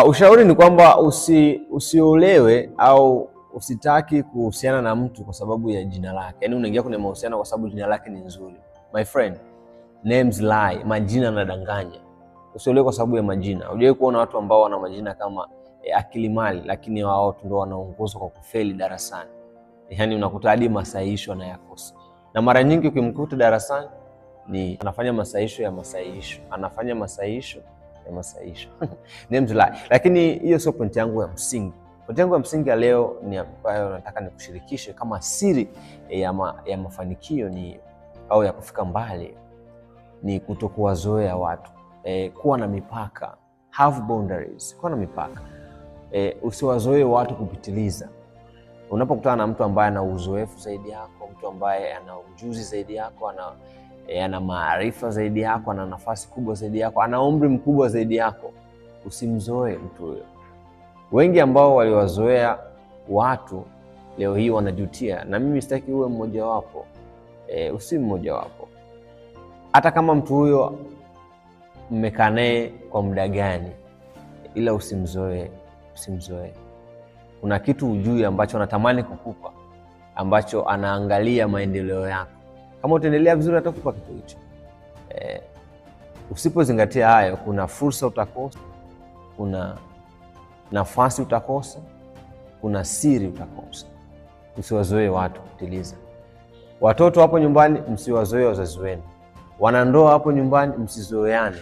Ushauri ni kwamba usiolewe au usitaki kuhusiana na mtu kwa sababu ya jina lake. Yaani unaingia kwenye mahusiano kwa sababu jina lake ni nzuri. My friend, names lie, majina yanadanganya. Usiolewe kwa sababu ya majina. Hujawahi kuona watu ambao wana majina kama akili mali, lakini wao ndio wanaongozwa kwa kufeli darasani. Yaani unakuta hadi masahihisho anayakosa. Na mara nyingi ukimkuta darasani ni anafanya masahihisho ya masahihisho. Anafanya masahihisho ya masahihisho. Names lie. Lakini hiyo sio point yangu ya msingi. Point yangu ya msingi ya leo ni ambayo nataka nikushirikishe kama siri ya mafanikio ni au ya kufika mbali ni kutokuwazoea watu. Kuwa na mipaka, have boundaries, kuwa na mipaka. Usiwazoee watu kupitiliza. Unapokutana na mtu ambaye ana uzoefu zaidi yako, mtu ambaye ana ujuzi zaidi yako, ana maarifa zaidi yako, ana nafasi kubwa zaidi yako, ana umri mkubwa zaidi yako, usimzoee mtu huyo. Wengi ambao waliwazoea watu leo hii wanajutia, na mimi sitaki uwe mmoja wapo. Usi mmoja wapo. Hata kama mtu huyo mmekaa naye kwa muda gani, ila usimzoee. Kuna kitu hujui ambacho anatamani kukupa, ambacho anaangalia maendeleo yako. Kama utaendelea vizuri atakupa kitu hicho. Usipozingatia hayo, kuna fursa utakosa, kuna nafasi utakosa, kuna siri utakosa. Usiwazoee watu kupitiliza. Watoto hapo nyumbani msiwazoee wazazi wenu. Wanandoa hapo nyumbani msizoeane.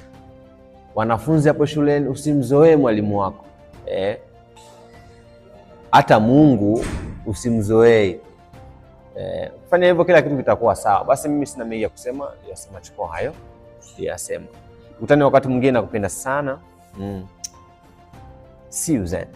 Wanafunzi hapo shuleni usimzoee mwalimu wako. Hata Mungu usimzoee. Fanya hivyo, kila kitu kitakuwa sawa. Basi mimi sina mengi ya kusema, yasema chukua hayo, yasema. Utani wakati mwingine, nakupenda sana. See you then.